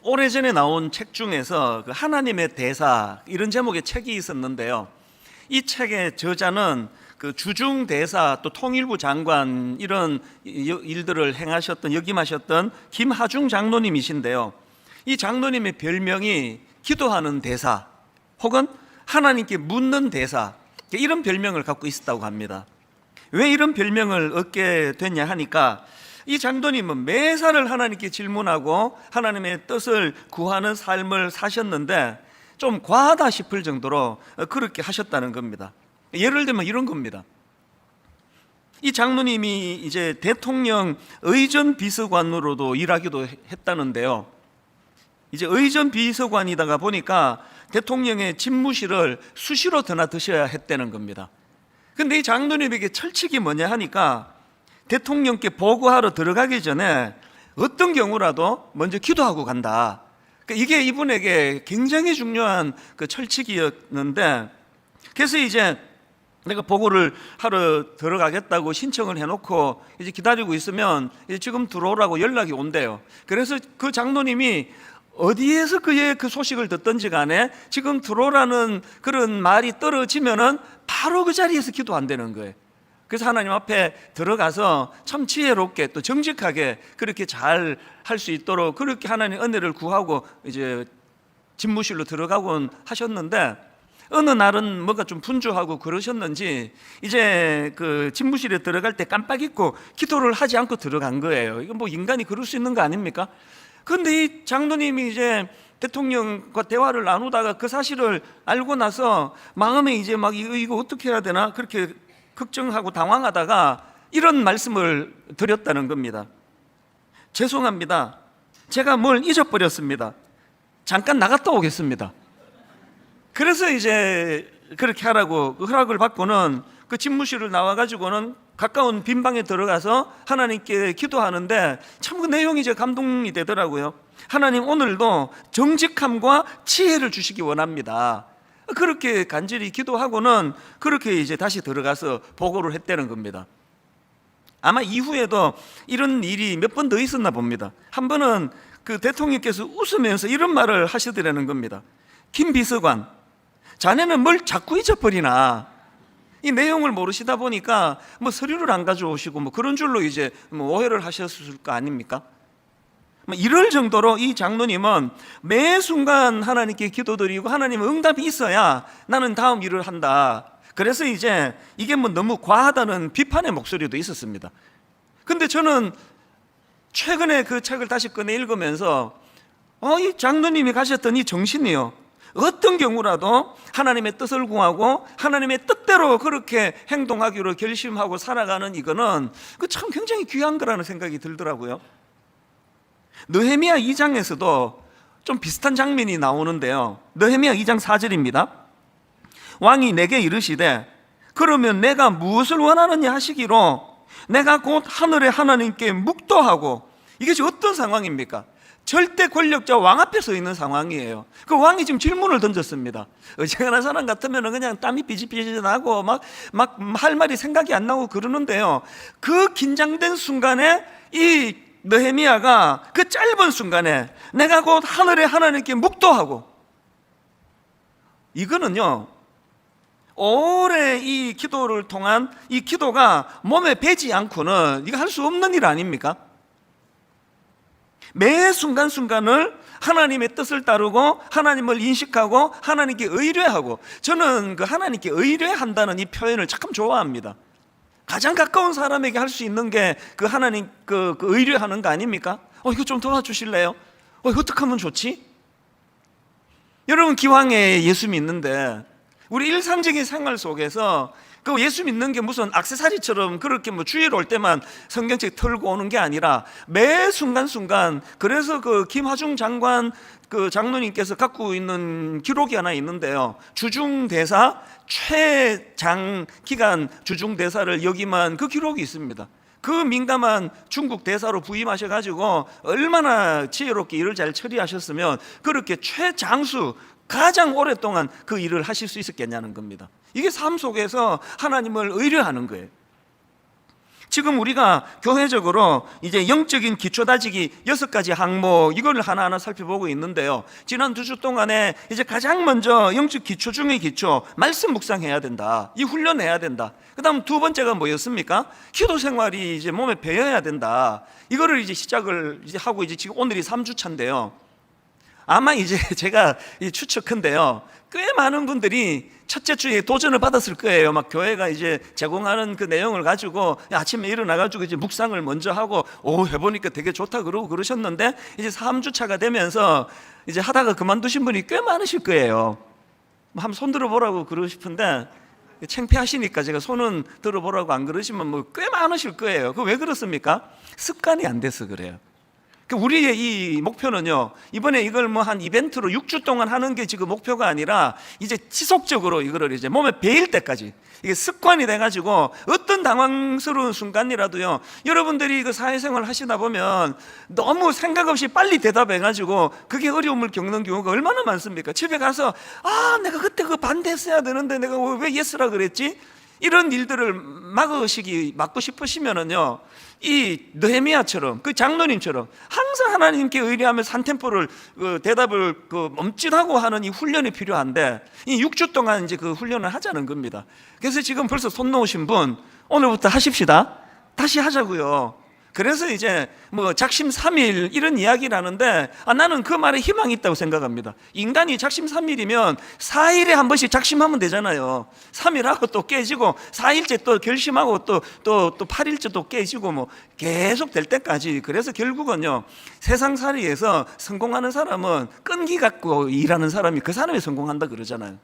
오래전에 나온 책 중에서 하나님의 대사 이런 제목의 책이 있었는데요. 이 책의 저자는 주중 대사 또 통일부 장관 이런 일들을 행하셨던 역임하셨던 김하중 장로님이신데요. 이 장로님의 별명이 기도하는 대사 혹은 하나님께 묻는 대사, 이런 별명을 갖고 있었다고 합니다. 왜 이런 별명을 얻게 됐냐 하니까 이 장로님은 매사를 하나님께 질문하고 하나님의 뜻을 구하는 삶을 사셨는데 좀 과하다 싶을 정도로 그렇게 하셨다는 겁니다. 예를 들면 이런 겁니다. 이 장로님이 이제 대통령 의전 비서관으로도 일하기도 했다는데요. 이제 의전 비서관이다가 보니까 대통령의 집무실을 수시로 드나드셔야 했다는 겁니다. 근데 이 장로님에게 철칙이 뭐냐 하니까 대통령께 보고하러 들어가기 전에 어떤 경우라도 먼저 기도하고 간다. 이게 이분에게 굉장히 중요한 철칙이었는데, 그래서 이제 내가 보고를 하러 들어가겠다고 신청을 해놓고 이제 기다리고 있으면 이제 지금 들어오라고 연락이 온대요. 그래서 그 장로님이 어디에서 그의 그 소식을 듣든지 간에 지금 들어오라는 그런 말이 떨어지면은 바로 그 자리에서 기도한다는 거예요. 그래서 하나님 앞에 들어가서 참 지혜롭게 또 정직하게 그렇게 잘 할 수 있도록 그렇게 하나님 은혜를 구하고 이제 집무실로 들어가곤 하셨는데, 어느 날은 뭔가 좀 분주하고 그러셨는지 이제 그 집무실에 들어갈 때 깜빡 잊고 기도를 하지 않고 들어간 거예요. 이건 뭐 인간이 그럴 수 있는 거 아닙니까? 그런데 이 장로님이 이제 대통령과 대화를 나누다가 그 사실을 알고 나서 마음에 이제 막 이거 어떻게 해야 되나 그렇게 걱정하고 당황하다가 이런 말씀을 드렸다는 겁니다. 죄송합니다. 제가 뭘 잊어버렸습니다. 잠깐 나갔다 오겠습니다. 그래서 이제 그렇게 하라고 허락을 받고는 그 집무실을 나와가지고는 가까운 빈방에 들어가서 하나님께 기도하는데 참 그 내용이 이제 감동이 되더라고요. 하나님, 오늘도 정직함과 지혜를 주시기 원합니다. 그렇게 간절히 기도하고는 그렇게 이제 다시 들어가서 보고를 했다는 겁니다. 아마 이후에도 이런 일이 몇 번 더 있었나 봅니다. 한 번은 그 대통령께서 웃으면서 이런 말을 하시더라는 겁니다. 김 비서관, 자네는 뭘 자꾸 잊어버리나? 이 내용을 모르시다 보니까 뭐 서류를 안 가져오시고 뭐 그런 줄로 이제 뭐 오해를 하셨을 거 아닙니까? 이럴 정도로 이 장로님은 매 순간 하나님께 기도드리고 하나님 응답이 있어야 나는 다음 일을 한다. 그래서 이제 이게 뭐 너무 과하다는 비판의 목소리도 있었습니다. 근데 저는 최근에 그 책을 다시 꺼내 읽으면서 이 장로님이 가졌던 이 정신이요, 어떤 경우라도 하나님의 뜻을 구하고 하나님의 뜻대로 그렇게 행동하기로 결심하고 살아가는 이거는 참 굉장히 귀한 거라는 생각이 들더라고요. 느헤미야 2장에서도 좀 비슷한 장면이 나오는데요. 느헤미야 2장 4절입니다. 왕이 내게 이르시되 그러면 내가 무엇을 원하느냐 하시기로 내가 곧 하늘의 하나님께 묵도하고, 이게 지금 어떤 상황입니까? 절대 권력자 왕 앞에 서 있는 상황이에요. 그 왕이 지금 질문을 던졌습니다. 어지간한 사람 같으면 그냥 땀이 삐질삐질 나고 막 할 말이 생각이 안 나고 그러는데요. 그 긴장된 순간에 이 느헤미야가 그 짧은 순간에 내가 곧 하늘의 하나님께 묵도하고, 이거는요 오래 이 기도를 통한 이 기도가 몸에 배지 않고는 이거 할 수 없는 일 아닙니까? 매 순간순간을 하나님의 뜻을 따르고 하나님을 인식하고 하나님께 의뢰하고, 저는 그 하나님께 의뢰한다는 이 표현을 참 좋아합니다. 가장 가까운 사람에게 할 수 있는 게 그 하나님 그 의뢰하는 거 아닙니까? 이거 좀 도와주실래요? 이거 어떻게 하면 좋지? 여러분, 기왕에 예수 믿는데 우리 일상적인 생활 속에서 그 예수 믿는 게 무슨 액세서리처럼 그렇게 뭐 주일 올 때만 성경책 털고 오는 게 아니라 매 순간순간, 그래서 그 김하중 장관 그 장로님께서 갖고 있는 기록이 하나 있는데요. 주중대사 최장기간 주중대사를 역임한 그 기록이 있습니다. 그 민감한 중국 대사로 부임하셔가지고 얼마나 지혜롭게 일을 잘 처리하셨으면 그렇게 최장수 가장 오랫동안 그 일을 하실 수 있었겠냐는 겁니다. 이게 삶 속에서 하나님을 의뢰하는 거예요. 지금 우리가 교회적으로 이제 영적인 기초 다지기 6가지 항목, 이걸 하나하나 살펴보고 있는데요. 지난 2주 동안에 이제 가장 먼저 영적 기초 중의 기초, 말씀 묵상해야 된다. 이 훈련해야 된다. 그 다음 두 번째가 뭐였습니까? 기도 생활이 이제 몸에 배어야 된다. 이거를 이제 시작을 이제 하고 이제 지금 오늘이 3주 차인데요. 아마 이제 제가 추측한데요. 꽤 많은 분들이 첫째 주에 도전을 받았을 거예요. 막 교회가 이제 제공하는 그 내용을 가지고 아침에 일어나가지고 이제 묵상을 먼저 하고 해보니까 되게 좋다 그러고 그러셨는데 이제 3주 차가 되면서 이제 하다가 그만두신 분이 꽤 많으실 거예요. 한번 손 들어보라고 그러고 싶은데 창피하시니까 제가 손은 들어보라고 안 그러시면 뭐 꽤 많으실 거예요. 그 왜 그렇습니까? 습관이 안 돼서 그래요. 우리의 이 목표는요, 이번에 이걸 뭐 한 이벤트로 6주 동안 하는 게 지금 목표가 아니라 이제 지속적으로 이거를 이제 몸에 배일 때까지 이게 습관이 돼가지고 어떤 당황스러운 순간이라도요, 여러분들이 그 사회생활 하시다 보면 너무 생각 없이 빨리 대답해가지고 그게 어려움을 겪는 경우가 얼마나 많습니까? 집에 가서 내가 그때 그거 반대했어야 되는데 내가 왜 예스라 그랬지? 이런 일들을 막고 싶으시면은요, 이 느헤미야처럼 그 장로님처럼 항상 하나님께 의뢰하면서 한 템포를 대답을 멈칫하고 하는 이 훈련이 필요한데, 이 6주 동안 이제 그 훈련을 하자는 겁니다. 그래서 지금 벌써 손 놓으신 분 오늘부터 하십시다. 다시 하자고요. 그래서 이제 뭐 작심삼일 이런 이야기를 하는데 나는 그 말에 희망이 있다고 생각합니다. 인간이 작심삼일이면 4일에 한 번씩 작심하면 되잖아요. 3일하고 또 깨지고 4일째 또 결심하고 또 8일째 또 깨지고 뭐 계속 될 때까지. 그래서 결국은요, 세상살이에서 성공하는 사람은 끈기 갖고 일하는 사람이 그 사람이 성공한다 그러잖아요.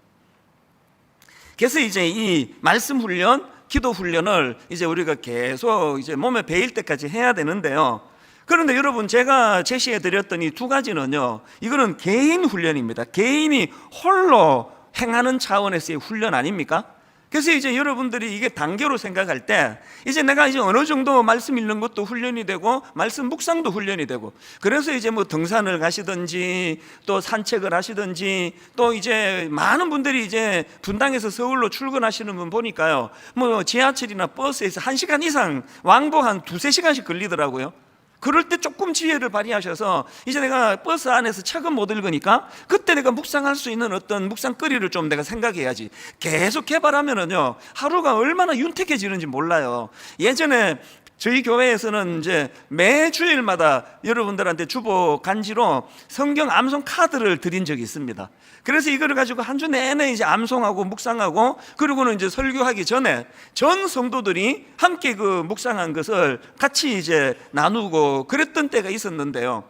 그래서 이제 이 말씀 훈련, 기도 훈련을 이제 우리가 계속 이제 몸에 배일 때까지 해야 되는데요. 그런데 여러분, 제가 제시해 드렸던 이 두 가지는요, 이거는 개인 훈련입니다. 개인이 홀로 행하는 차원에서의 훈련 아닙니까? 그래서 이제 여러분들이 이게 단계로 생각할 때 이제 내가 이제 어느 정도 말씀 읽는 것도 훈련이 되고 말씀 묵상도 훈련이 되고, 그래서 이제 뭐 등산을 가시든지 또 산책을 하시든지, 또 이제 많은 분들이 이제 분당에서 서울로 출근하시는 분 보니까요, 뭐 지하철이나 버스에서 1시간 이상 왕복 한 2-3시간씩 걸리더라고요. 그럴 때 조금 지혜를 발휘하셔서 이제 내가 버스 안에서 책은 못 읽으니까 그때 내가 묵상할 수 있는 어떤 묵상거리를 좀 내가 생각해야지. 계속 개발하면은요, 하루가 얼마나 윤택해지는지 몰라요. 예전에 저희 교회에서는 이제 매주일마다 여러분들한테 주보 간지로 성경 암송 카드를 드린 적이 있습니다. 그래서 이거를 가지고 한 주 내내 이제 암송하고 묵상하고, 그리고는 이제 설교하기 전에 전 성도들이 함께 그 묵상한 것을 같이 이제 나누고 그랬던 때가 있었는데요.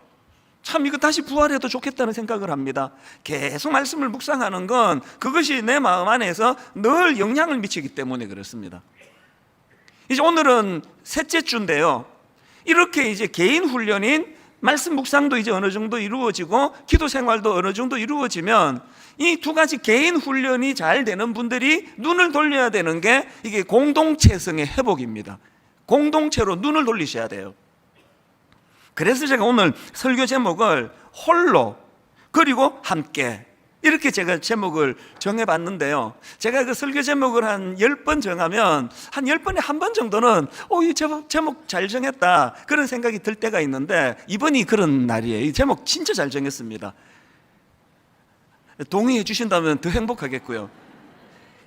참 이거 다시 부활해도 좋겠다는 생각을 합니다. 계속 말씀을 묵상하는 건 그것이 내 마음 안에서 늘 영향을 미치기 때문에 그렇습니다. 이제 오늘은 셋째 주인데요, 이렇게 이제 개인 훈련인 말씀 묵상도 이제 어느 정도 이루어지고 기도 생활도 어느 정도 이루어지면 이 두 가지 개인 훈련이 잘 되는 분들이 눈을 돌려야 되는 게 이게 공동체성의 회복입니다. 공동체로 눈을 돌리셔야 돼요. 그래서 제가 오늘 설교 제목을 홀로 그리고 함께, 이렇게 제가 제목을 정해봤는데요, 제가 그 설교 제목을 한 10번 정하면 한 10번에 한 번 정도는 이 제목 잘 정했다 그런 생각이 들 때가 있는데, 이번이 그런 날이에요. 이 제목 진짜 잘 정했습니다. 동의해 주신다면 더 행복하겠고요.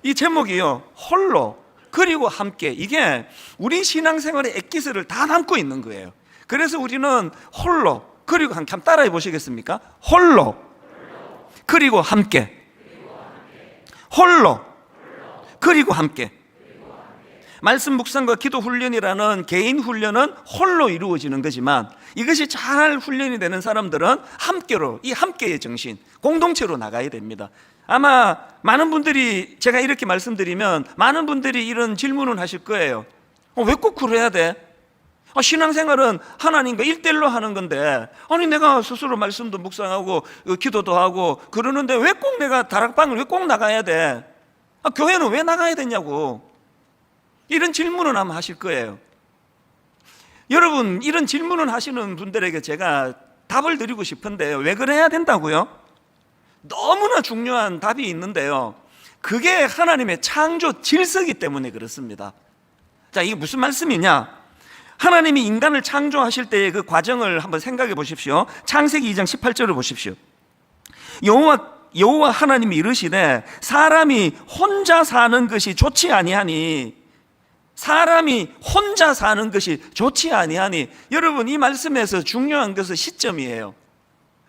이 제목이요, 홀로 그리고 함께, 이게 우리 신앙생활의 엑기스를 다 담고 있는 거예요. 그래서 우리는 홀로 그리고 함께, 한번 따라해 보시겠습니까? 홀로 그리고 함께, 홀로 그리고 함께. 말씀 묵상과 기도 훈련이라는 개인 훈련은 홀로 이루어지는 거지만, 이것이 잘 훈련이 되는 사람들은 함께로, 이 함께의 정신, 공동체로 나가야 됩니다. 아마 많은 분들이, 제가 이렇게 말씀드리면 많은 분들이 이런 질문을 하실 거예요. 왜 꼭 그래야 돼? 신앙생활은 하나님과 1대1로 하는 건데, 아니 내가 스스로 말씀도 묵상하고 기도도 하고 그러는데 왜 꼭 내가 다락방을 왜 꼭 나가야 돼? 교회는 왜 나가야 되냐고, 이런 질문을 아마 하실 거예요. 여러분, 이런 질문을 하시는 분들에게 제가 답을 드리고 싶은데요, 왜 그래야 된다고요? 너무나 중요한 답이 있는데요, 그게 하나님의 창조 질서이기 때문에 그렇습니다. 자, 이게 무슨 말씀이냐? 하나님이 인간을 창조하실 때의 그 과정을 한번 생각해 보십시오. 창세기 2장 18절을 보십시오. 여호와 하나님이 이르시되 사람이 혼자 사는 것이 좋지 아니하니, 사람이 혼자 사는 것이 좋지 아니하니. 여러분, 이 말씀에서 중요한 것은 시점이에요.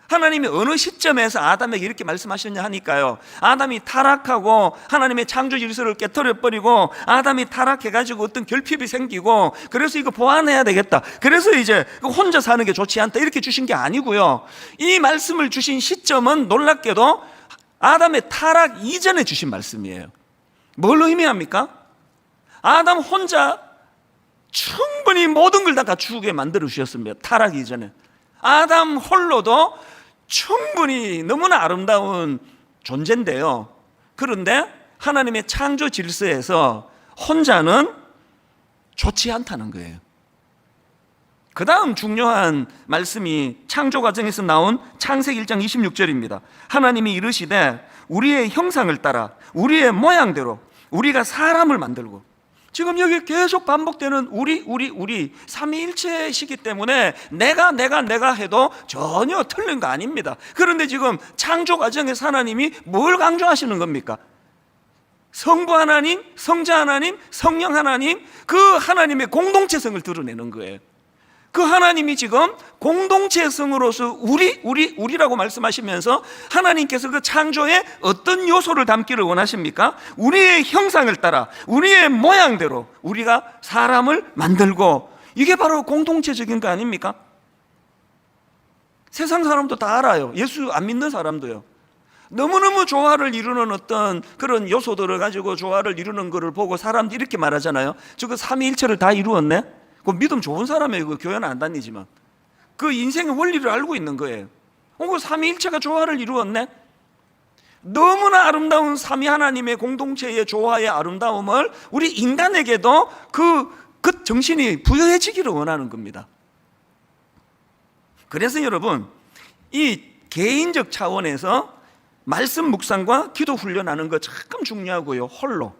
하나님이 어느 시점에서 아담에게 이렇게 말씀하셨냐 하니까요, 아담이 타락하고 하나님의 창조 질서를 깨트려버리고 아담이 타락해가지고 어떤 결핍이 생기고, 그래서 이거 보완해야 되겠다, 그래서 이제 혼자 사는 게 좋지 않다, 이렇게 주신 게 아니고요. 이 말씀을 주신 시점은 놀랍게도 아담의 타락 이전에 주신 말씀이에요. 뭘 의미합니까? 아담 혼자 충분히 모든 걸 다 갖추게 만들어 주셨습니다. 타락 이전에 아담 홀로도 충분히 너무나 아름다운 존재인데요, 그런데 하나님의 창조 질서에서 혼자는 좋지 않다는 거예요. 그 다음 중요한 말씀이 창조 과정에서 나온 창세기 1장 26절입니다. 하나님이 이르시되 우리의 형상을 따라 우리의 모양대로 우리가 사람을 만들고. 지금 여기 계속 반복되는 우리 삼위일체이기 때문에 내가 해도 전혀 틀린 거 아닙니다. 그런데 지금 창조 과정에서 하나님이 뭘 강조하시는 겁니까? 성부 하나님, 성자 하나님, 성령 하나님, 그 하나님의 공동체성을 드러내는 거예요. 그 하나님이 지금 공동체성으로서 우리라고 말씀하시면서 하나님께서 그 창조에 어떤 요소를 담기를 원하십니까? 우리의 형상을 따라 우리의 모양대로 우리가 사람을 만들고. 이게 바로 공동체적인 거 아닙니까? 세상 사람도 다 알아요. 예수 안 믿는 사람도요. 너무너무 조화를 이루는 어떤 그런 요소들을 가지고 조화를 이루는 것을 보고 사람들이 이렇게 말하잖아요. 저거 삼위일체를 다 이루었네? 그 믿음 좋은 사람이에요. 그 교회는 안 다니지만 그 인생의 원리를 알고 있는 거예요. 그 삼위일체가 조화를 이루었네? 너무나 아름다운 삼위 하나님의 공동체의 조화의 아름다움을 우리 인간에게도 그 정신이 부여해지기를 원하는 겁니다. 그래서 여러분, 이 개인적 차원에서 말씀 묵상과 기도 훈련하는 거 참 중요하고요. 홀로.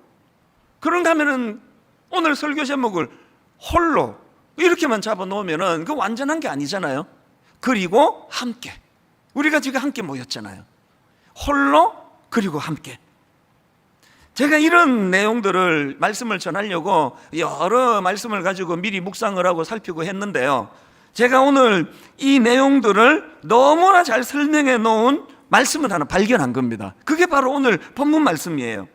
그런가 하면은 오늘 설교 제목을 홀로 이렇게만 잡아놓으면은 그 완전한 게 아니잖아요. 그리고 함께. 우리가 지금 함께 모였잖아요. 홀로 그리고 함께. 제가 이런 내용들을 말씀을 전하려고 여러 말씀을 가지고 미리 묵상을 하고 살피고 했는데요, 제가 오늘 이 내용들을 너무나 잘 설명해 놓은 말씀을 하나 발견한 겁니다. 그게 바로 오늘 본문 말씀이에요.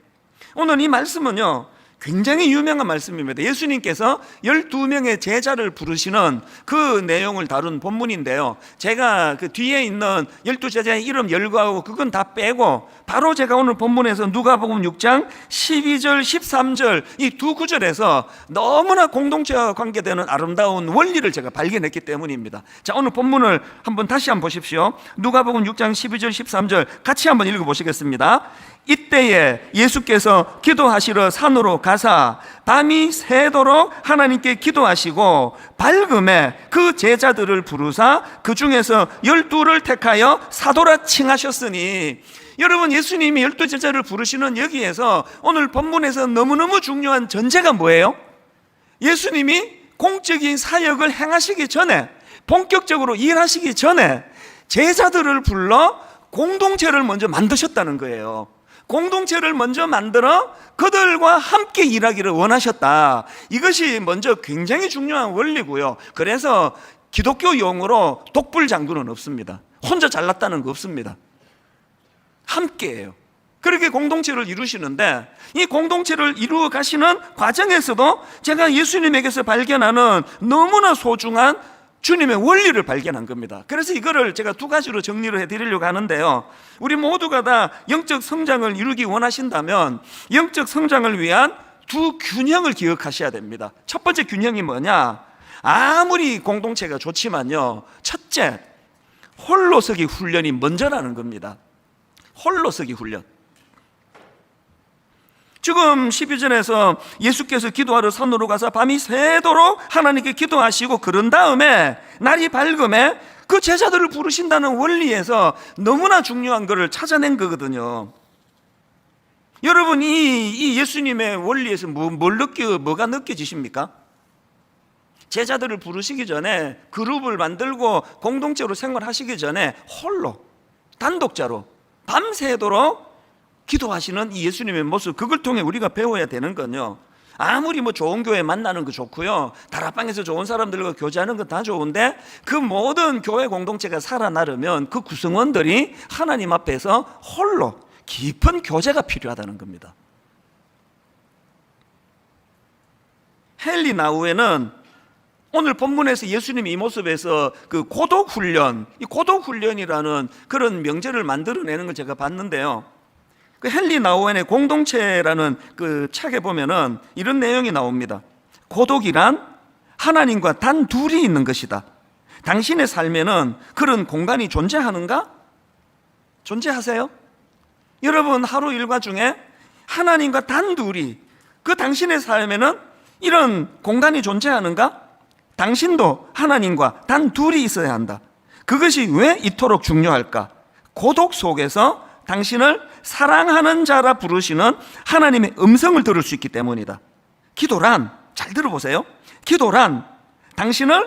오늘 이 말씀은요, 굉장히 유명한 말씀입니다. 예수님께서 12명의 제자를 부르시는 그 내용을 다룬 본문인데요, 제가 그 뒤에 있는 12제자의 이름 열거하고 그건 다 빼고 바로 제가 오늘 본문에서 누가복음 6장 12절 13절 이 두 구절에서 너무나 공동체와 관계되는 아름다운 원리를 제가 발견했기 때문입니다. 자, 오늘 본문을 다시 한번 보십시오. 누가복음 6장 12절 13절 같이 한번 읽어보시겠습니다. 이때에 예수께서 기도하시러 산으로 가사 밤이 새도록 하나님께 기도하시고 밝음에 그 제자들을 부르사 그 중에서 12를 택하여 사도라 칭하셨으니. 여러분, 예수님이 12제자를 부르시는 여기에서 오늘 본문에서 너무너무 중요한 전제가 뭐예요? 예수님이 공적인 사역을 행하시기 전에, 본격적으로 일하시기 전에 제자들을 불러 공동체를 먼저 만드셨다는 거예요. 공동체를 먼저 만들어 그들과 함께 일하기를 원하셨다. 이것이 먼저 굉장히 중요한 원리고요. 그래서 기독교 용어로 독불장군은 없습니다. 혼자 잘났다는 거 없습니다. 함께해요. 그렇게 공동체를 이루시는데, 이 공동체를 이루어 가시는 과정에서도 제가 예수님에게서 발견하는 너무나 소중한 주님의 원리를 발견한 겁니다. 그래서 이거를 제가 두 가지로 정리를 해드리려고 하는데요, 우리 모두가 다 영적 성장을 이루기 원하신다면 영적 성장을 위한 두 균형을 기억하셔야 됩니다. 첫 번째 균형이 뭐냐? 아무리 공동체가 좋지만요, 첫째, 홀로서기 훈련이 먼저라는 겁니다. 홀로서기 훈련. 지금 12절에서 예수께서 기도하러 산으로 가서 밤이 새도록 하나님께 기도하시고 그런 다음에 날이 밝음에 그 제자들을 부르신다는 원리에서 너무나 중요한 것을 찾아낸 거거든요. 여러분, 이 예수님의 원리에서 뭐가 느껴지십니까? 제자들을 부르시기 전에 그룹을 만들고 공동체로 생활하시기 전에 홀로 단독자로 밤새도록 기도하시는 이 예수님의 모습, 그걸 통해 우리가 배워야 되는 건요, 아무리 뭐 좋은 교회 만나는 거 좋고요, 다락방에서 좋은 사람들과 교제하는 건 다 좋은데 그 모든 교회 공동체가 살아나려면 그 구성원들이 하나님 앞에서 홀로 깊은 교제가 필요하다는 겁니다. 헨리 나우에는 오늘 본문에서 예수님이 이 모습에서 그 고독훈련, 이 고독훈련이라는 그런 명제를 만들어내는 걸 제가 봤는데요, 그 헨리 나우엔의 공동체라는 그 책에 보면은 이런 내용이 나옵니다. 고독이란 하나님과 단 둘이 있는 것이다. 당신의 삶에는 그런 공간이 존재하는가? 존재하세요? 여러분 하루 일과 중에 하나님과 단 둘이, 그 당신의 삶에는 이런 공간이 존재하는가? 당신도 하나님과 단 둘이 있어야 한다. 그것이 왜 이토록 중요할까? 고독 속에서 당신을 사랑하는 자라 부르시는 하나님의 음성을 들을 수 있기 때문이다. 기도란, 잘 들어보세요, 기도란 당신을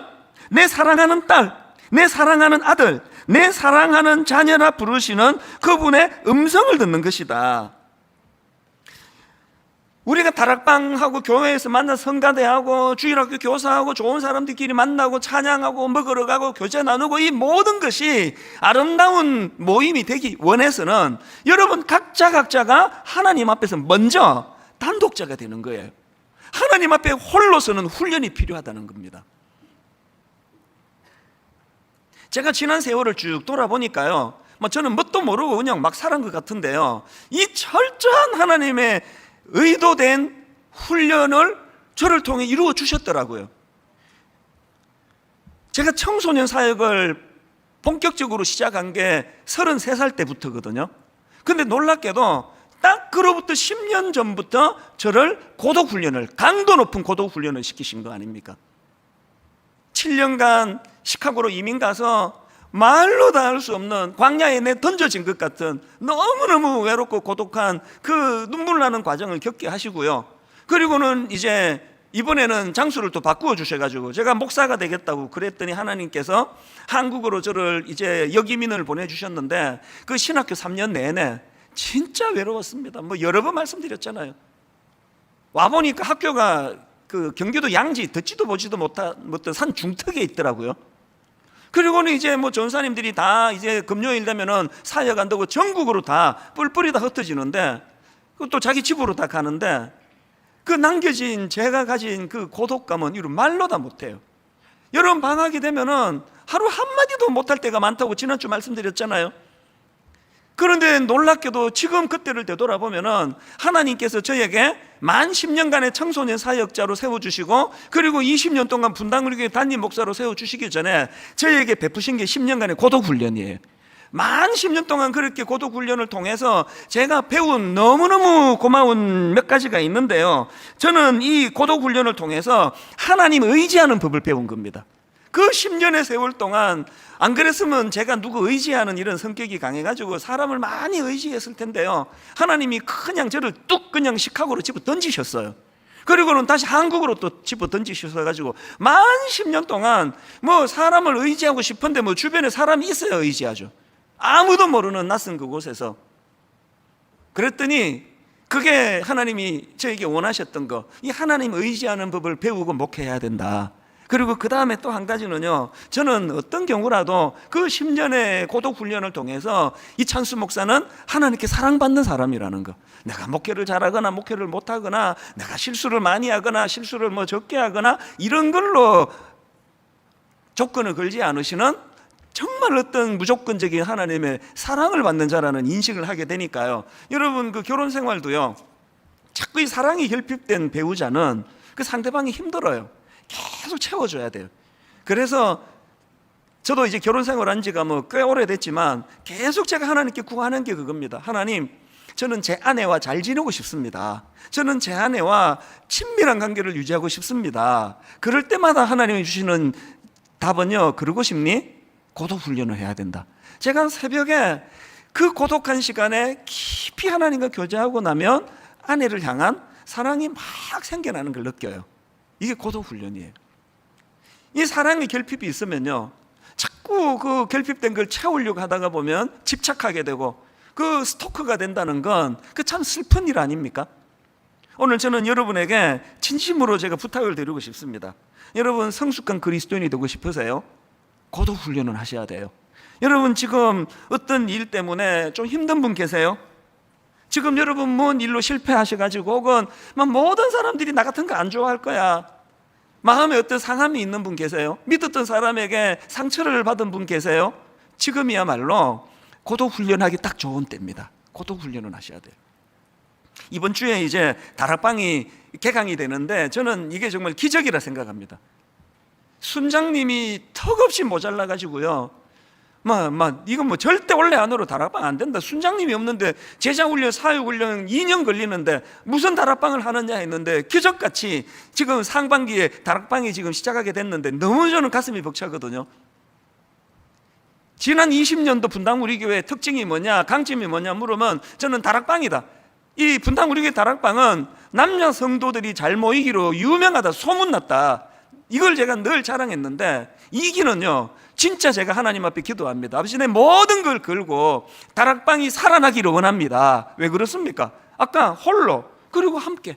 내 사랑하는 딸, 내 사랑하는 아들, 내 사랑하는 자녀라 부르시는 그분의 음성을 듣는 것이다. 우리가 다락방하고 교회에서 만나 성가대하고 주일학교 교사하고 좋은 사람들끼리 만나고 찬양하고 먹으러 가고 교제 나누고, 이 모든 것이 아름다운 모임이 되기 원해서는 여러분 각자가 하나님 앞에서 먼저 단독자가 되는 거예요. 하나님 앞에 홀로서는 훈련이 필요하다는 겁니다. 제가 지난 세월을 쭉 돌아보니까요, 저는 뭣도 모르고 그냥 막 살은 것 같은데요, 이 철저한 하나님의 의도된 훈련을 저를 통해 이루어 주셨더라고요. 제가 청소년 사역을 본격적으로 시작한 게 33살 때부터거든요. 근데 놀랍게도 딱 그로부터 10년 전부터 저를 고독훈련을, 강도 높은 고독훈련을 시키신 거 아닙니까? 7년간 시카고로 이민 가서 말로 다 할 수 없는 광야에 내 던져진 것 같은 너무너무 외롭고 고독한 그 눈물 나는 과정을 겪게 하시고요, 그리고는 이제 이번에는 장소를 또 바꾸어 주셔가지고 제가 목사가 되겠다고 그랬더니 하나님께서 한국으로 저를 이제 역이민을 보내주셨는데 그 신학교 3년 내내 진짜 외로웠습니다. 뭐 여러 번 말씀드렸잖아요. 와보니까 학교가 그 경기도 양지, 듣지도 보지도 못한 산 중턱에 있더라고요. 그리고는 이제 뭐 전사님들이 다 이제 금요일 되면은 사역 한다고 전국으로 다 뿔뿔이 다 흩어지는데, 또 자기 집으로 다 가는데, 그 남겨진 제가 가진 그 고독감은 이루 말로 다 못해요. 여러분 방학이 되면은 하루 한마디도 못할 때가 많다고 지난주 말씀드렸잖아요. 그런데 놀랍게도 지금 그때를 되돌아보면은 하나님께서 저에게 만 10년간의 청소년 사역자로 세워주시고, 그리고 20년 동안 분당우리교회 담임 목사로 세워주시기 전에 저에게 베푸신 게 10년간의 고독훈련이에요. 만 10년 동안 그렇게 고독훈련을 통해서 제가 배운 너무너무 고마운 몇 가지가 있는데요, 저는 이 고독훈련을 통해서 하나님 의지하는 법을 배운 겁니다. 그 10년의 세월 동안 안 그랬으면 제가 누구 의지하는 이런 성격이 강해가지고 사람을 많이 의지했을 텐데요, 하나님이 그냥 저를 뚝 그냥 시카고로 집어 던지셨어요. 그리고는 다시 한국으로 또 집어 던지셔가지고 만 10년 동안 뭐 사람을 의지하고 싶은데 뭐 주변에 사람이 있어야 의지하죠. 아무도 모르는 낯선 그곳에서. 그랬더니 그게 하나님이 저에게 원하셨던 거, 이 하나님 의지하는 법을 배우고 목회해야 된다. 그리고 그 다음에 또 한 가지는요, 저는 어떤 경우라도 그 10년의 고독훈련을 통해서 이찬수 목사는 하나님께 사랑받는 사람이라는 거, 내가 목회를 잘하거나 목회를 못하거나 내가 실수를 많이 하거나 실수를 뭐 적게 하거나 이런 걸로 조건을 걸지 않으시는 정말 어떤 무조건적인 하나님의 사랑을 받는 자라는 인식을 하게 되니까요, 여러분 그 결혼 생활도요, 자꾸 이 사랑이 결핍된 배우자는 그 상대방이 힘들어요. 계속 채워줘야 돼요. 그래서 저도 이제 결혼 생활한 지가 뭐 꽤 오래됐지만 계속 제가 하나님께 구하는 게 그겁니다. 하나님, 저는 제 아내와 잘 지내고 싶습니다. 저는 제 아내와 친밀한 관계를 유지하고 싶습니다. 그럴 때마다 하나님이 주시는 답은요, 그러고 싶니? 고독훈련을 해야 된다. 제가 새벽에 그 고독한 시간에 깊이 하나님과 교제하고 나면 아내를 향한 사랑이 막 생겨나는 걸 느껴요. 이게 고독훈련이에요. 이 사랑의 결핍이 있으면요, 자꾸 그 결핍된 걸 채우려고 하다가 보면 집착하게 되고 그 스토커가 된다는 건 그 참 슬픈 일 아닙니까? 오늘 저는 여러분에게 진심으로 제가 부탁을 드리고 싶습니다. 여러분 성숙한 그리스도인이 되고 싶으세요? 고도 훈련을 하셔야 돼요. 여러분 지금 어떤 일 때문에 좀 힘든 분 계세요? 지금 여러분 뭔 일로 실패하셔가지고 혹은 모든 사람들이 나 같은 거 안 좋아할 거야, 마음에 어떤 상함이 있는 분 계세요? 믿었던 사람에게 상처를 받은 분 계세요? 지금이야말로 고도 훈련하기 딱 좋은 때입니다. 고도 훈련을 하셔야 돼요. 이번 주에 이제 다락방이 개강이 되는데 저는 이게 정말 기적이라 생각합니다. 순장님이 턱없이 모자라 가지고요, 이건 절대 원래 안으로 다락방 안 된다, 순장님이 없는데 제자훈련 사육훈련 2년 걸리는데 무슨 다락방을 하느냐 했는데 기적같이 지금 상반기에 다락방이 지금 시작하게 됐는데 너무 저는 가슴이 벅차거든요. 지난 20년도 분당 우리 교회 특징이 뭐냐, 강점이 뭐냐 물으면 저는 다락방이다. 이 분당 우리 교회 다락방은 남녀 성도들이 잘 모이기로 유명하다, 소문났다. 이걸 제가 늘 자랑했는데 이 길은요, 진짜 제가 하나님 앞에 기도합니다. 아버지, 내 모든 걸 걸고 다락방이 살아나기를 원합니다. 왜 그렇습니까? 아까 홀로 그리고 함께,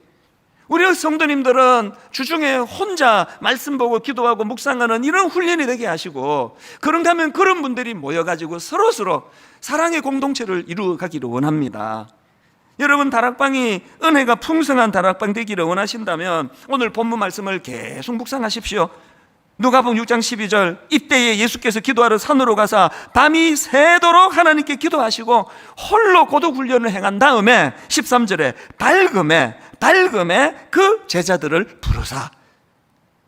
우리 성도님들은 주중에 혼자 말씀 보고 기도하고 묵상하는 이런 훈련이 되게 하시고, 그런가 하면 그런 분들이 모여가지고 서로서로 사랑의 공동체를 이루어가기를 원합니다. 여러분 다락방이 은혜가 풍성한 다락방 되기를 원하신다면 오늘 본문 말씀을 계속 묵상하십시오. 누가복음 6장 12절, 이때에 예수께서 기도하러 산으로 가사 밤이 새도록 하나님께 기도하시고 홀로 고독 훈련을 행한 다음에 13절에 밝음에 그 제자들을 부르사.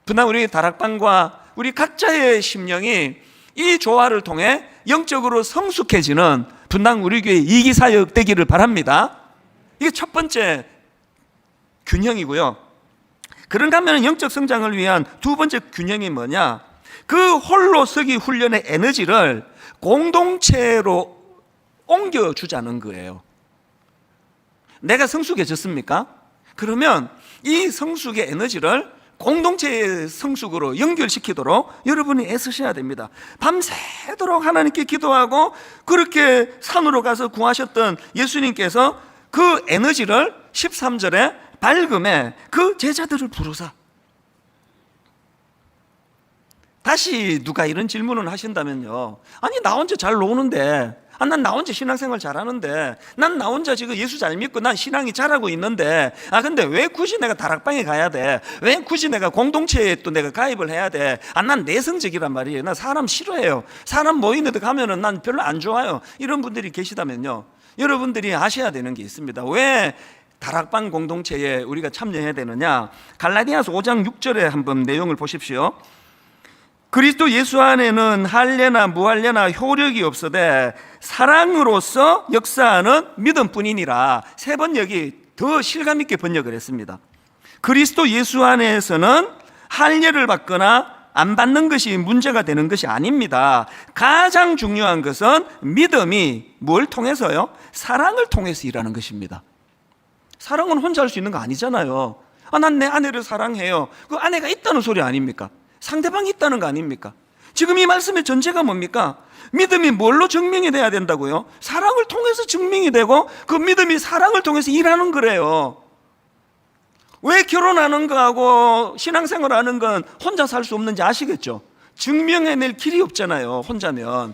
분당 우리 다락방과 우리 각자의 심령이 이 조화를 통해 영적으로 성숙해지는 분당 우리 교회 이기사역 되기를 바랍니다. 이게 첫 번째 균형이고요. 그런가 하면 영적 성장을 위한 두 번째 균형이 뭐냐, 그 홀로 서기 훈련의 에너지를 공동체로 옮겨주자는 거예요. 내가 성숙해졌습니까? 그러면 이 성숙의 에너지를 공동체의 성숙으로 연결시키도록 여러분이 애쓰셔야 됩니다. 밤새도록 하나님께 기도하고 그렇게 산으로 가서 구하셨던 예수님께서 그 에너지를 13절에 밝음에 그 제자들을 부르사. 다시 누가 이런 질문을 하신다면요, 아니 나 혼자 잘 노는데, 난 나 혼자 신앙생활 잘하는데, 난 나 혼자 지금 예수 잘 믿고 난 신앙이 잘하고 있는데, 근데 왜 굳이 내가 다락방에 가야 돼? 왜 굳이 내가 공동체에 또 내가 가입을 해야 돼? 난 내성적이란 말이에요. 나 사람 싫어해요. 사람 모이는 데 가면은 난 별로 안 좋아요. 이런 분들이 계시다면요, 여러분들이 아셔야 되는 게 있습니다. 왜 다락방 공동체에 우리가 참여해야 되느냐? 갈라디아서 5장 6절에 한번 내용을 보십시오. 그리스도 예수 안에는 할례나 무할례나 효력이 없으되 사랑으로서 역사하는 믿음뿐이니라. 세 번 여기 더 실감 있게 번역을 했습니다. 그리스도 예수 안에서는 할례를 받거나 안 받는 것이 문제가 되는 것이 아닙니다. 가장 중요한 것은 믿음이 뭘 통해서요? 사랑을 통해서 일하는 것입니다. 사랑은 혼자 할 수 있는 거 아니잖아요. 난 내 아내를 사랑해요. 그 아내가 있다는 소리 아닙니까? 상대방이 있다는 거 아닙니까? 지금 이 말씀의 전제가 뭡니까? 믿음이 뭘로 증명이 돼야 된다고요? 사랑을 통해서 증명이 되고 그 믿음이 사랑을 통해서 일하는 거래요. 왜 결혼하는 거하고 신앙생활 하는 건 혼자 살 수 없는지 아시겠죠? 증명해낼 길이 없잖아요, 혼자면.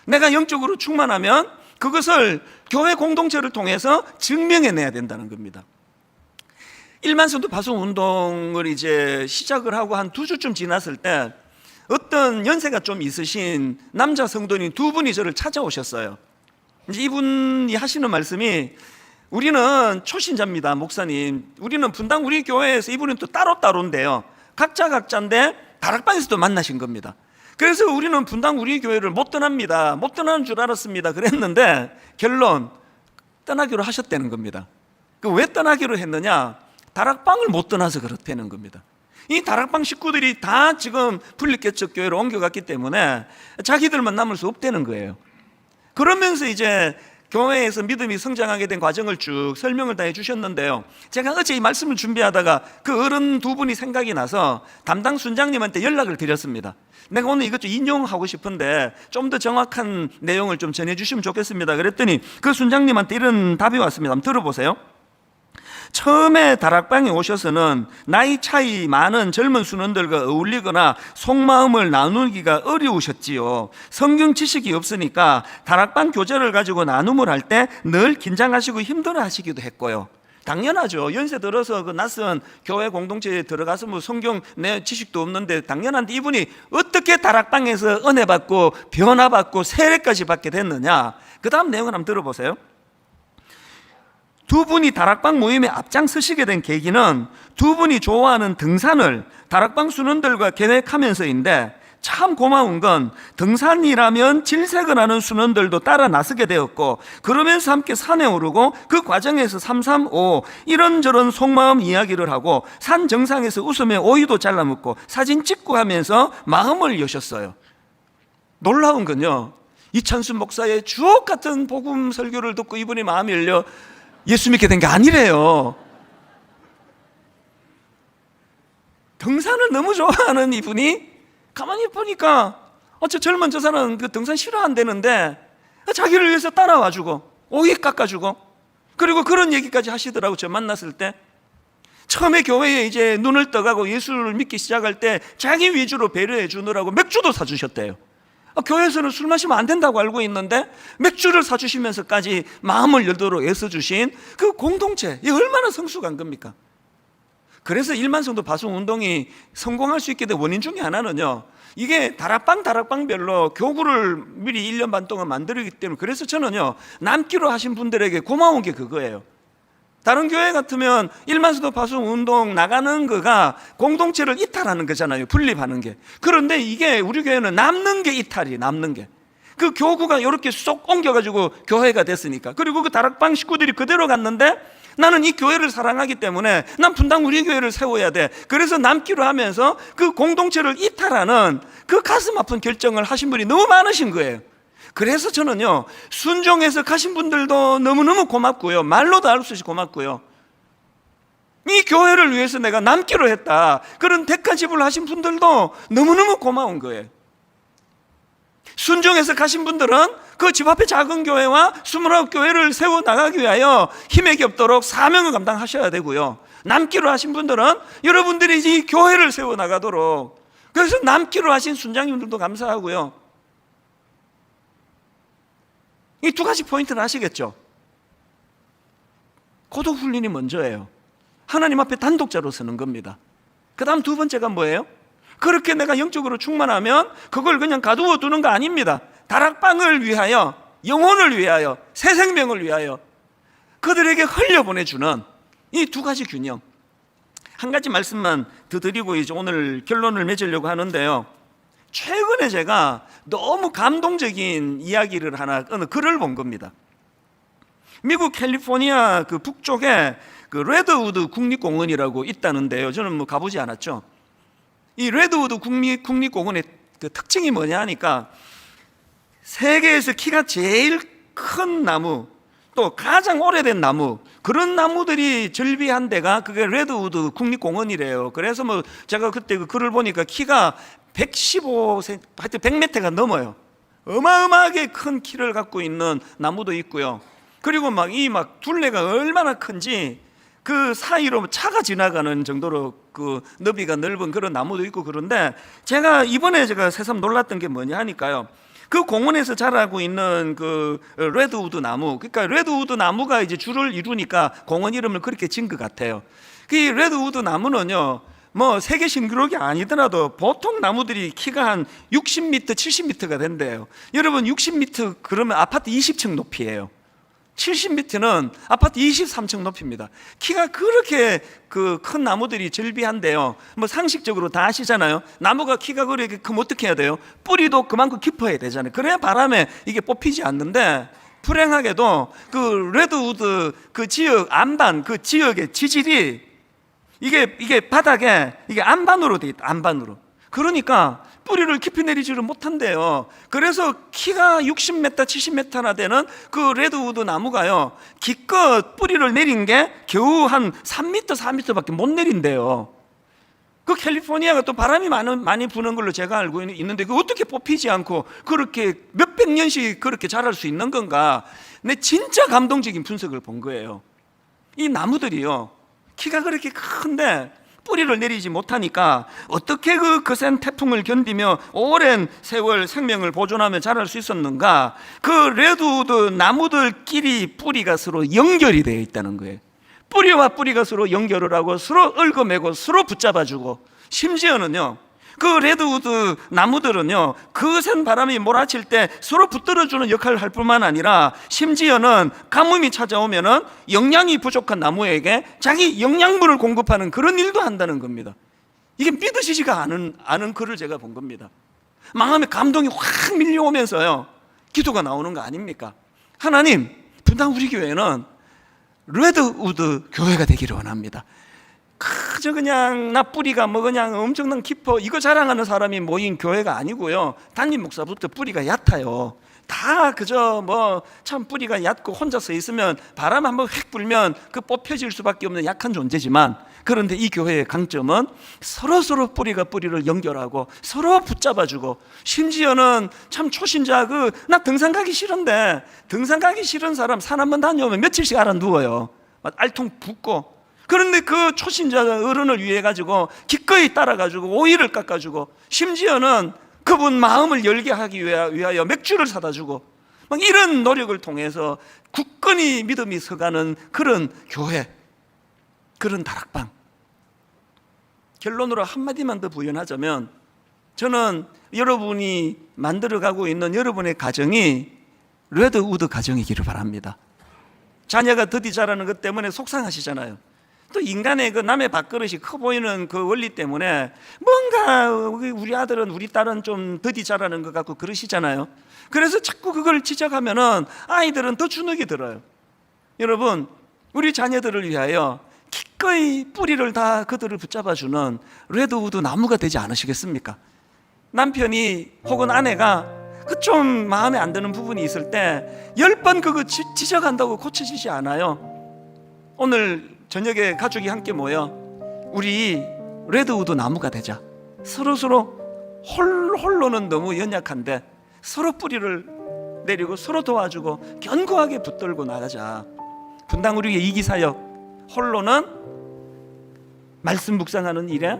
내가 영적으로 충만하면 그것을 교회 공동체를 통해서 증명해내야 된다는 겁니다. 일만성도 파송 운동을 이제 시작을 하고 한 2주쯤 지났을 때 어떤 연세가 좀 있으신 남자 성도님 두 분이 저를 찾아오셨어요. 이제 이분이 하시는 말씀이, 우리는 초신자입니다, 목사님. 우리는 분당 우리 교회에서, 이분은 또 따로따로인데요, 각자인데 다락방에서도 만나신 겁니다. 그래서 우리는 분당 우리 교회를 못 떠납니다. 못 떠나는 줄 알았습니다. 그랬는데 결론, 떠나기로 하셨다는 겁니다. 왜 떠나기로 했느냐? 다락방을 못 떠나서 그렇다는 겁니다. 이 다락방 식구들이 다 지금 분립개척 교회로 옮겨갔기 때문에 자기들만 남을 수 없다는 거예요. 그러면서 이제 교회에서 믿음이 성장하게 된 과정을 쭉 설명을 다 해주셨는데요, 제가 어제 이 말씀을 준비하다가 그 어른 두 분이 생각이 나서 담당 순장님한테 연락을 드렸습니다. 내가 오늘 이것 좀 인용하고 싶은데 좀 더 정확한 내용을 좀 전해주시면 좋겠습니다. 그랬더니 그 순장님한테 이런 답이 왔습니다. 한번 들어보세요. 처음에 다락방에 오셔서는 나이 차이 많은 젊은 순원들과 어울리거나 속마음을 나누기가 어려우셨지요. 성경 지식이 없으니까 다락방 교제를 가지고 나눔을 할 때 늘 긴장하시고 힘들어하시기도 했고요. 당연하죠. 연세 들어서 그 낯선 교회 공동체에 들어가서 뭐 성경 내 지식도 없는데 당연한데, 이분이 어떻게 다락방에서 은혜 받고 변화 받고 세례까지 받게 됐느냐. 그 다음 내용을 한번 들어보세요. 두 분이 다락방 모임에 앞장서시게 된 계기는 두 분이 좋아하는 등산을 다락방 순원들과 계획하면서인데, 참 고마운 건 등산이라면 질색을 하는 순원들도 따라 나서게 되었고, 그러면서 함께 산에 오르고 그 과정에서 335 이런저런 속마음 이야기를 하고 산 정상에서 웃으며 오이도 잘라 먹고 사진 찍고 하면서 마음을 여셨어요. 놀라운 건요, 이찬수 목사의 주옥 같은 복음 설교를 듣고 이분이 마음이 열려 예수 믿게 된 게 아니래요. 등산을 너무 좋아하는 이분이 가만히 보니까 저 젊은 저 사람은 그 등산 싫어한다는데 자기를 위해서 따라와주고 오이 깎아주고, 그리고 그런 얘기까지 하시더라고. 저 만났을 때 처음에 교회에 이제 눈을 떠가고 예수를 믿기 시작할 때 자기 위주로 배려해 주느라고 맥주도 사주셨대요. 교회에서는 술 마시면 안 된다고 알고 있는데 맥주를 사주시면서까지 마음을 열도록 애써주신 그 공동체, 이게 얼마나 성숙한 겁니까? 그래서 일만성도 파송운동이 성공할 수 있게 된 원인 중에 하나는요, 이게 다락방별로 교구를 미리 1년 반 동안 만들기 때문에, 그래서 저는요, 남기로 하신 분들에게 고마운 게 그거예요. 다른 교회 같으면 일만성도 파송운동 나가는 거가 공동체를 이탈하는 거잖아요. 분립하는 게. 그런데 이게 우리 교회는 남는 게 이탈이에요. 남는 게. 그 교구가 이렇게 쏙 옮겨가지고 교회가 됐으니까. 그리고 그 다락방 식구들이 그대로 갔는데, 나는 이 교회를 사랑하기 때문에 난 분당 우리 교회를 세워야 돼. 그래서 남기로 하면서 그 공동체를 이탈하는 그 가슴 아픈 결정을 하신 분이 너무 많으신 거예요. 그래서 저는요, 순종해서 가신 분들도 너무너무 고맙고요, 말로도 알 수 없이 고맙고요, 이 교회를 위해서 내가 남기로 했다 그런 대가지불 하신 분들도 너무너무 고마운 거예요. 순종해서 가신 분들은 그 집 앞에 작은 교회와 29교회를 세워나가기 위하여 힘에 겹도록 사명을 감당하셔야 되고요, 남기로 하신 분들은 여러분들이 이 교회를 세워나가도록, 그래서 남기로 하신 순장님들도 감사하고요. 이 두 가지 포인트는 아시겠죠? 고독 훈련이 먼저예요. 하나님 앞에 단독자로 서는 겁니다. 그 다음 두 번째가 뭐예요? 그렇게 내가 영적으로 충만하면 그걸 그냥 가두어 두는 거 아닙니다. 다락방을 위하여, 영혼을 위하여, 새 생명을 위하여 그들에게 흘려보내주는 이 두 가지 균형. 한 가지 말씀만 더 드리고 이제 오늘 결론을 맺으려고 하는데요, 최근에 제가 너무 감동적인 이야기를 하나, 어느 글을 본 겁니다. 미국 캘리포니아 그 북쪽에 그 레드우드 국립공원이라고 있다는데요, 저는 뭐 가보지 않았죠. 이 레드우드 국립공원의 그 특징이 뭐냐 하니까, 세계에서 키가 제일 큰 나무, 또 가장 오래된 나무, 그런 나무들이 절비한 데가 그게 레드우드 국립공원이래요. 그래서 뭐 제가 그때 그 글을 보니까 키가 115cm, 하여튼 100m가 넘어요. 어마어마하게 큰 키를 갖고 있는 나무도 있고요. 그리고 막 둘레가 얼마나 큰지 그 사이로 차가 지나가는 정도로 그 너비가 넓은 그런 나무도 있고. 그런데 제가 이번에 새삼 놀랐던 게 뭐냐 하니까요, 그 공원에서 자라고 있는 그 레드우드 나무, 그러니까 레드우드 나무가 이제 줄을 이루니까 공원 이름을 그렇게 지은 것 같아요. 그 레드우드 나무는요, 뭐 세계 신기록이 아니더라도 보통 나무들이 키가 한 60m, 70m가 된대요. 여러분 60m 그러면 아파트 20층 높이에요. 70m는 아파트 23층 높이입니다. 키가 그렇게 그 큰 나무들이 절비한데요, 뭐 상식적으로 다 아시잖아요. 나무가 키가 그렇게 크면 어떻게 해야 돼요? 뿌리도 그만큼 깊어야 되잖아요. 그래야 바람에 이게 뽑히지 않는데, 불행하게도 그 레드우드 그 지역 안반, 그 지역의 지질이 이게 바닥에 이게 안반으로 돼 있다. 안반으로. 그러니까 뿌리를 깊이 내리지를 못한대요. 그래서 키가 60m, 70m나 되는 그 레드우드 나무가요, 기껏 뿌리를 내린 게 겨우 한 3m, 4m밖에 못 내린대요. 그 캘리포니아가 또 바람이 많이 부는 걸로 제가 알고 있는데, 그 어떻게 뽑히지 않고 그렇게 몇백 년씩 그렇게 자랄 수 있는 건가? 내 진짜 감동적인 분석을 본 거예요. 이 나무들이요, 키가 그렇게 큰데 뿌리를 내리지 못하니까 어떻게 그 거센 태풍을 견디며 오랜 세월 생명을 보존하며 자랄 수 있었는가? 그 레드우드 나무들끼리 뿌리가 서로 연결이 되어 있다는 거예요. 뿌리와 뿌리가 서로 연결을 하고 서로 얽어매고 서로 붙잡아주고, 심지어는요, 그 레드우드 나무들은요, 거센 바람이 몰아칠 때 서로 붙들어주는 역할을 할 뿐만 아니라, 심지어는 가뭄이 찾아오면은 영양이 부족한 나무에게 자기 영양분을 공급하는 그런 일도 한다는 겁니다. 이게 믿으시지가 않은 글을 제가 본 겁니다. 마음에 감동이 확 밀려오면서요, 기도가 나오는 거 아닙니까? 하나님, 분당 우리 교회는 레드우드 교회가 되기를 원합니다. 그저 그냥 나 뿌리가 뭐 그냥 엄청난 깊어 이거 자랑하는 사람이 모인 교회가 아니고요, 담임 목사부터 뿌리가 얕아요. 다 그저 뭐 참 뿌리가 얕고 혼자 서 있으면 바람 한번 휙 불면 그 뽑혀질 수밖에 없는 약한 존재지만, 그런데 이 교회의 강점은 서로 뿌리가 뿌리를 연결하고 서로 붙잡아주고, 심지어는 참 초신자, 나 등산 가기 싫은데 등산 가기 싫은 사람 산 한번 다녀오면 며칠씩 알아 누워요. 알통 붓고. 그런데 그 초신자 어른을 위해 가지고 기꺼이 따라 가지고 오이를 깎아주고, 심지어는 그분 마음을 열게 하기 위하여 맥주를 사다 주고, 막 이런 노력을 통해서 굳건히 믿음이 서가는 그런 교회, 그런 다락방. 결론으로 한마디만 더 부연하자면, 저는 여러분이 만들어가고 있는 여러분의 가정이 레드우드 가정이기를 바랍니다. 자녀가 더디 자라는 것 때문에 속상하시잖아요. 또 인간의 그 남의 밥그릇이 커 보이는 그 원리 때문에 뭔가 우리 아들은 우리 딸은 좀 더디 자라는 것 같고 그러시잖아요. 그래서 자꾸 그걸 지적하면은 아이들은 더 주눅이 들어요. 여러분, 우리 자녀들을 위하여 기꺼이 뿌리를 다 그들을 붙잡아주는 레드우드 나무가 되지 않으시겠습니까? 남편이 혹은 아내가 그 좀 마음에 안 드는 부분이 있을 때 10번 그거 지적한다고 고쳐지지 않아요. 오늘 저녁에 가족이 함께 모여 우리 레드우드 나무가 되자. 서로 홀로는 너무 연약한데 서로 뿌리를 내리고 서로 도와주고 견고하게 붙들고 나가자. 분당 우리의 이기사역, 홀로는 말씀 묵상하는 일에,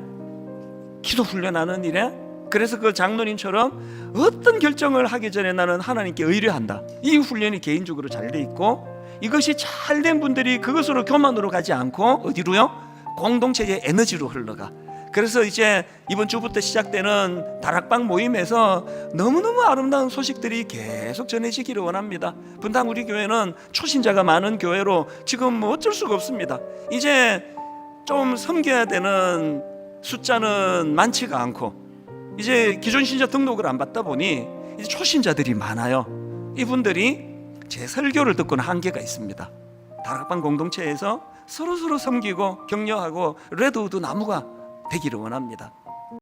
기도 훈련하는 일에, 그래서 그 장로님처럼 어떤 결정을 하기 전에 나는 하나님께 의뢰한다, 이 훈련이 개인적으로 잘 돼 있고, 이것이 잘 된 분들이 그것으로 교만으로 가지 않고 어디로요? 공동체의 에너지로 흘러가. 그래서 이제 이번 주부터 시작되는 다락방 모임에서 너무너무 아름다운 소식들이 계속 전해지기를 원합니다. 분당 우리 교회는 초신자가 많은 교회로 지금 뭐 어쩔 수가 없습니다. 이제 좀 섬겨야 되는 숫자는 많지가 않고, 이제 기존 신자 등록을 안 받다 보니 이제 초신자들이 많아요. 이분들이 제 설교를 듣고는 한계가 있습니다. 다락방 공동체에서 서로 섬기고 격려하고 레드우드 나무가 되기를 원합니다.